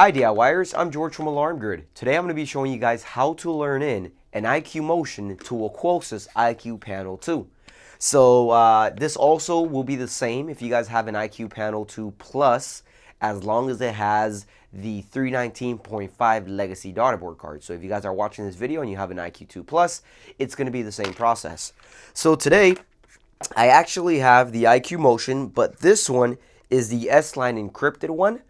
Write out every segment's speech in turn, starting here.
Hi DIYers, I'm George from Alarm Grid. Today I'm going to be showing you guys how to learn in an IQ Motion to a Qolsys IQ Panel 2. So this also will be the same if you guys have an IQ Panel 2 Plus, as long as it has the 319.5 legacy daughterboard card. So if you guys are watching this video and you have an IQ 2 Plus, it's going to be the same process. So today I actually have the IQ Motion, but this one is the S-Line encrypted one.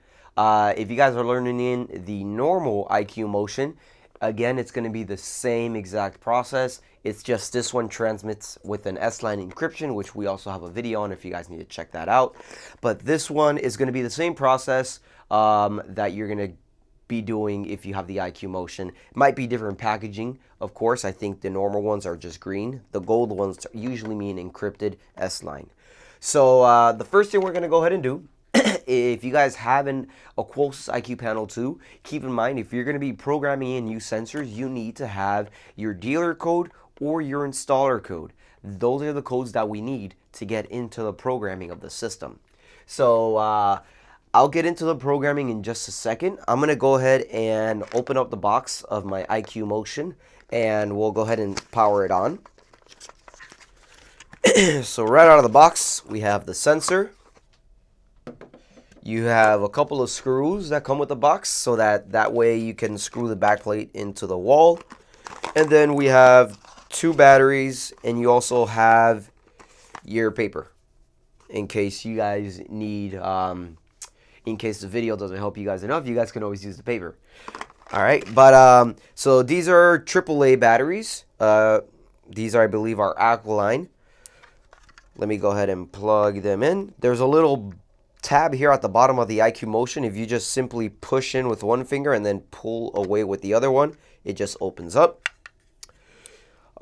If you guys are learning in the normal IQ Motion, again, it's going to be the same exact process. It's just this one transmits with an S-Line encryption, which we also have a video on if you guys need to check that out. But this one is going to be the same process that you're going to be doing if you have the IQ Motion. It might be different packaging, of course. I think the normal ones are just green. The gold ones usually mean encrypted S-Line. So the first thing we're going to go ahead and do, if you guys have a Qolsys IQ Panel 2, keep in mind if you're going to be programming in new sensors, you need to have your dealer code or your installer code. Those are the codes that we need to get into the programming of the system. So I'll get into the programming in just a second. I'm going to go ahead and open up the box of my IQ Motion and we'll go ahead and power it on. So right out of the box, we have the sensor. You have a couple of screws that come with the box, so that way you can screw the backplate into the wall. And then we have two batteries, and you also have your paper in case you guys need, in case the video doesn't help you guys enough, you guys can always use the paper. All right, but so these are AAA batteries. These are, I believe, are alkaline. Let me go ahead and plug them in. There's a little tab here at the bottom of the IQ Motion. If you just simply push in with one finger and then pull away with the other one, it just opens up.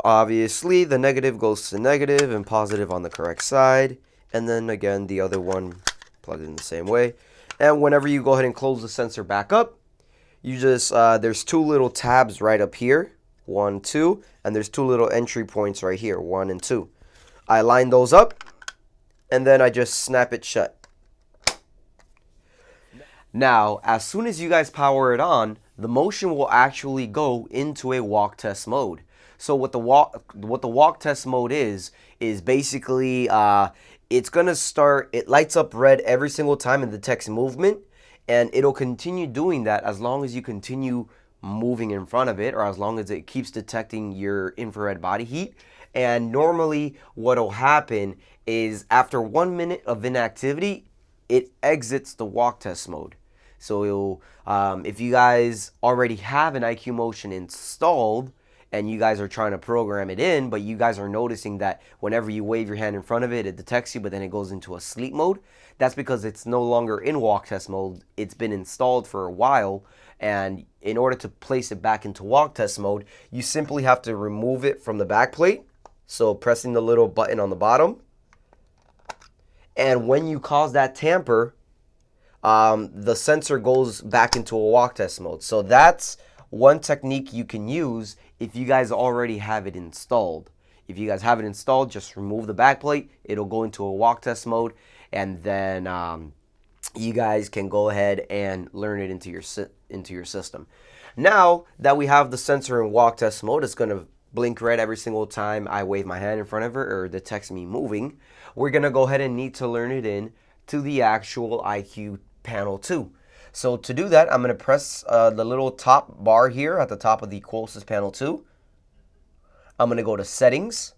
Obviously, the negative goes to negative and positive on the correct side. And then again, the other one plugged in the same way. And whenever you go ahead and close the sensor back up, you just, there's two little tabs right up here, 1, 2, and there's two little entry points right here, 1 and 2. I line those up, and then I just snap it shut. Now, as soon as you guys power it on, the motion will actually go into a walk test mode. So what the walk test mode is basically it's gonna start. It lights up red every single time it detects movement, and it'll continue doing that as long as you continue moving in front of it, or as long as it keeps detecting your infrared body heat. And normally, what'll happen is after 1 minute of inactivity, it exits the walk test mode. So if you guys already have an IQ Motion installed and you guys are trying to program it in, but you guys are noticing that whenever you wave your hand in front of it, it detects you, but then it goes into a sleep mode, that's because it's no longer in walk test mode. It's been installed for a while, and in order to place it back into walk test mode, you simply have to remove it from the back plate. So pressing the little button on the bottom. And when you cause that tamper, the sensor goes back into a walk test mode. So that's one technique you can use if you guys already have it installed. If you guys have it installed, just remove the back plate. It'll go into a walk test mode, and then you guys can go ahead and learn it into your system. Now that we have the sensor in walk test mode, it's going to blink red every single time I wave my hand in front of it or detects me moving. We're going to go ahead and need to learn it in to the actual IQ Panel 2. So to do that, I'm going to press the little top bar here at the top of the Qolsys Panel 2. I'm going to go to Settings.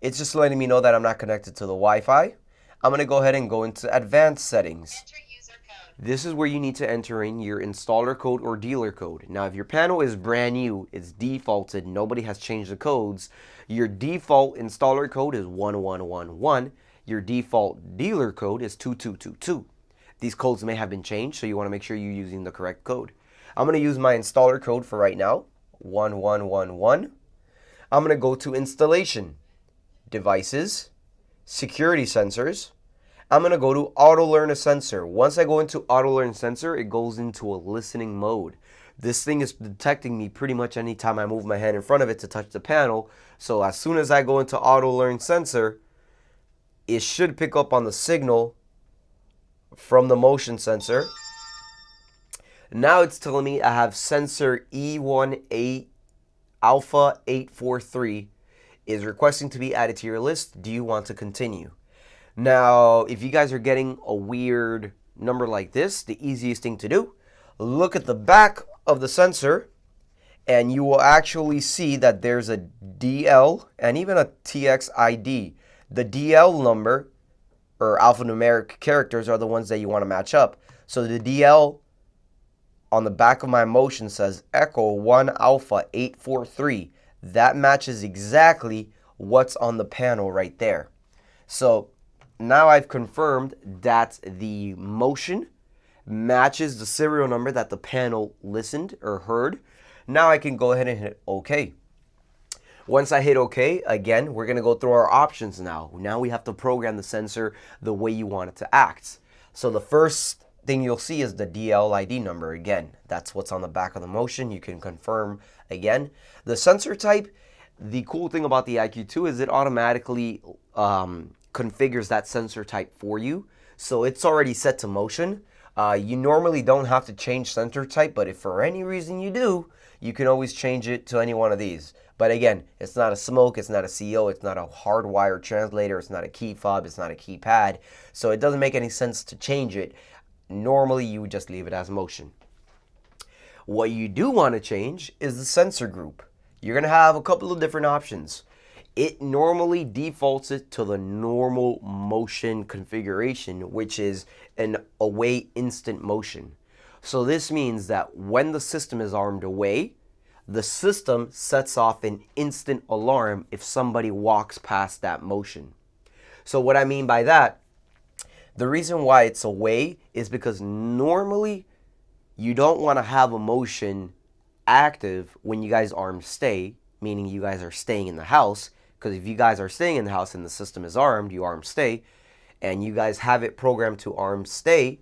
It's just letting me know that I'm not connected to the Wi-Fi. I'm going to go ahead and go into Advanced Settings. Enter user code. This is where you need to enter in your installer code or dealer code. Now, if your panel is brand new, it's defaulted, nobody has changed the codes, your default installer code is 1111. Your default dealer code is 2222. These codes may have been changed, so you want to make sure you're using the correct code. I'm going to use my installer code for right now, 1111. I'm going to go to Installation, Devices, Security Sensors. I'm going to go to Auto-Learn a Sensor. Once I go into Auto-Learn Sensor, it goes into a listening mode. This thing is detecting me pretty much anytime I move my hand in front of it to touch the panel. So as soon as I go into Auto-Learn Sensor, it should pick up on the signal from the motion sensor. Now it's telling me I have sensor E18 Alpha 843 is requesting to be added to your list. Do you want to continue? Now, if you guys are getting a weird number like this, the easiest thing to do, look at the back of the sensor and you will actually see that there's a DL and even a TX ID. The DL number or alphanumeric characters are the ones that you want to match up. So the DL on the back of my motion says Echo 1 Alpha 843. That matches exactly what's on the panel right there. So now I've confirmed that the motion matches the serial number that the panel listened or heard. Now I can go ahead and hit OK. Once I hit OK, again, we're going to go through our options now. Now we have to program the sensor the way you want it to act. So the first thing you'll see is the DL ID number. Again, that's what's on the back of the motion. You can confirm again. The sensor type, the cool thing about the IQ2 is it automatically configures that sensor type for you. So it's already set to motion. You normally don't have to change sensor type, but if for any reason you do, you can always change it to any one of these. But again, it's not a smoke, it's not a CO, it's not a hardwired translator, it's not a key fob, it's not a keypad. So it doesn't make any sense to change it. Normally, you would just leave it as motion. What you do want to change is the sensor group. You're going to have a couple of different options. It normally defaults it to the normal motion configuration, which is an away instant motion. So this means that when the system is armed away, the system sets off an instant alarm if somebody walks past that motion. So what I mean by that, the reason why it's away is because normally you don't want to have a motion active when you guys armed stay, meaning you guys are staying in the house. Because if you guys are staying in the house and the system is armed, you arm stay, and you guys have it programmed to arm stay,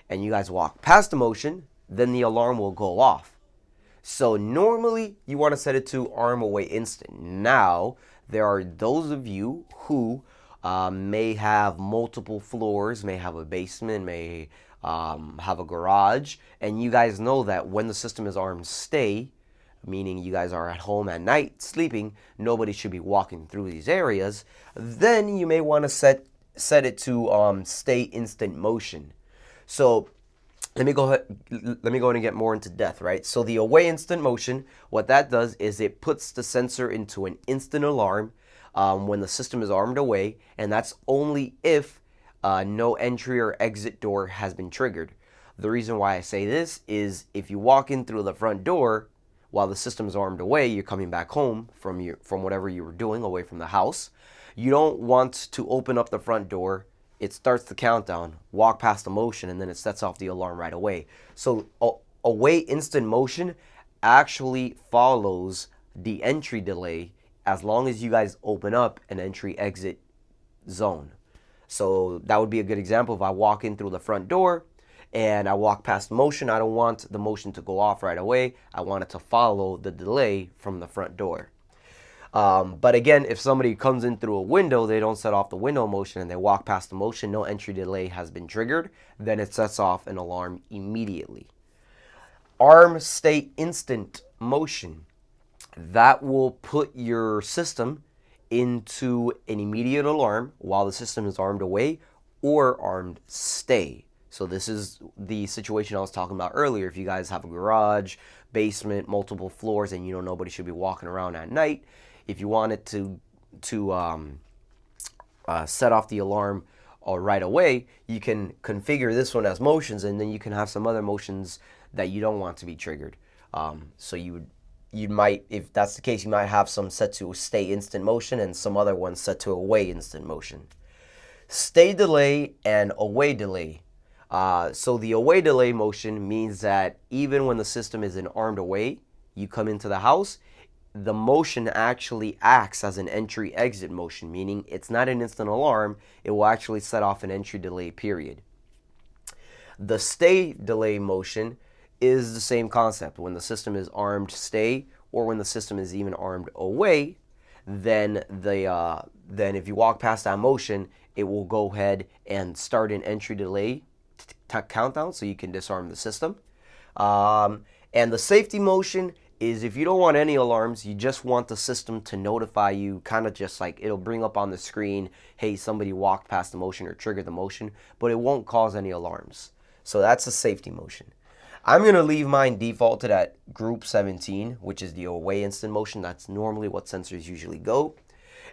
and you guys walk past the motion, then the alarm will go off. So normally you want to set it to arm away instant. Now, there are those of you who may have multiple floors, may have a basement, may have a garage, and you guys know that when the system is armed stay, meaning you guys are at home at night sleeping, nobody should be walking through these areas, then you may want to set it to stay instant motion. So let me go ahead and get more into depth, right? So the away instant motion, what that does is it puts the sensor into an instant alarm when the system is armed away, and that's only if no entry or exit door has been triggered. The reason why I say this is if you walk in through the front door while the system is armed away, you're coming back home from whatever you were doing away from the house. You don't want to open up the front door. It starts the countdown, walk past the motion, and then it sets off the alarm right away. So away instant motion actually follows the entry delay as long as you guys open up an entry exit zone. So that would be a good example. If I walk in through the front door and I walk past the motion, I don't want the motion to go off right away. I want it to follow the delay from the front door. But again, if somebody comes in through a window, they don't set off the window motion and they walk past the motion, no entry delay has been triggered, then it sets off an alarm immediately. Arm stay instant motion. That will put your system into an immediate alarm while the system is armed away or armed stay. So this is the situation I was talking about earlier. If you guys have a garage, basement, multiple floors, and you know nobody should be walking around at night, if you want it to set off the alarm right away, you can configure this one as motions, and then you can have some other motions that you don't want to be triggered. So you might, if that's the case, you might have some set to stay instant motion and some other ones set to away instant motion. Stay delay and away delay. So the away delay motion means that even when the system is in armed away, you come into the house, the motion actually acts as an entry exit motion, meaning it's not an instant alarm, it will actually set off an entry delay period. The stay delay motion is the same concept. When the system is armed stay or when the system is even armed away, then if you walk past that motion, it will go ahead and start an entry delay countdown so you can disarm the system. And the safety motion is if you don't want any alarms, you just want the system to notify you, kind of just like it'll bring up on the screen, hey, somebody walked past the motion or triggered the motion, but it won't cause any alarms. So that's the safety motion. I'm going to leave mine defaulted at group 17, which is the away instant motion. That's normally what sensors usually go.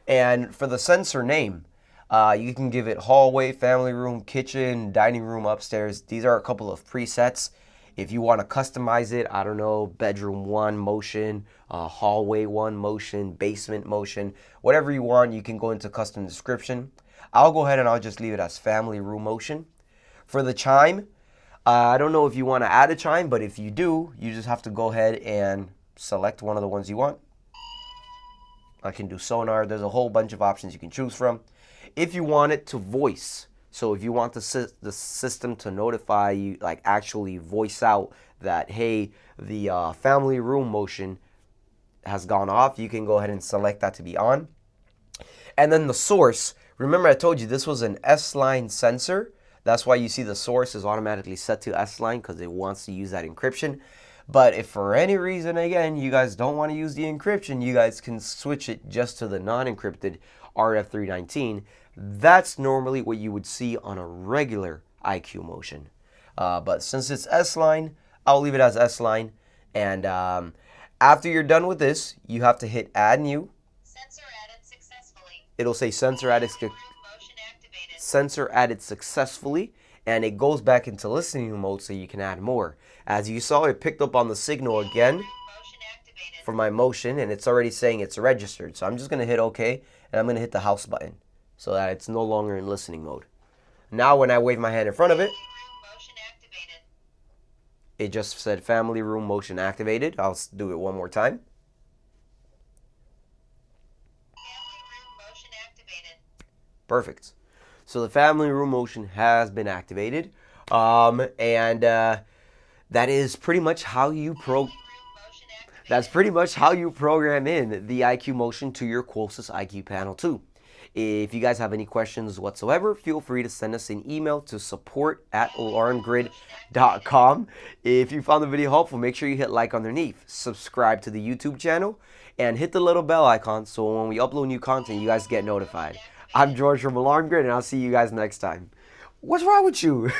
And for the sensor name, you can give it hallway, family room, kitchen, dining room, upstairs. These are a couple of presets. If you want to customize it, I don't know, bedroom 1 motion, hallway 1 motion, basement motion, whatever you want, you can go into custom description. I'll go ahead and I'll just leave it as family room motion. For the chime, I don't know if you want to add a chime, but if you do, you just have to go ahead and select one of the ones you want. I can do sonar. There's a whole bunch of options you can choose from. If you want it to voice, so if you want the system to notify you, like actually voice out that, hey, the family room motion has gone off, you can go ahead and select that to be on. And then the source, remember I told you this was an S-line sensor. That's why you see the source is automatically set to S-line, because it wants to use that encryption. But if for any reason, again, you guys don't want to use the encryption, you guys can switch it just to the non-encrypted RF319. That's normally what you would see on a regular IQ Motion. But since it's S-line, I'll leave it as S-line. And after you're done with this, you have to hit Add New. Sensor added successfully. It'll say Sensor added successfully. And it goes back into listening mode so you can add more. As you saw, it picked up on the signal again for my motion, and it's already saying it's registered. So I'm just going to hit OK, and I'm going to hit the house button so that it's no longer in listening mode. Now when I wave my hand in front of it, it just said family room motion activated. I'll do it one more time. Family room motion activated. Perfect. So the family room motion has been activated. That is pretty much how you program in the IQ Motion to your Qolsys IQ Panel 2. If you guys have any questions whatsoever, feel free to send us an email to support@alarmgrid.com. If you found the video helpful, make sure you hit like underneath, subscribe to the YouTube channel, and hit the little bell icon so when we upload new content, you guys get notified. I'm George from Alarm Grid, and I'll see you guys next time. What's wrong with you?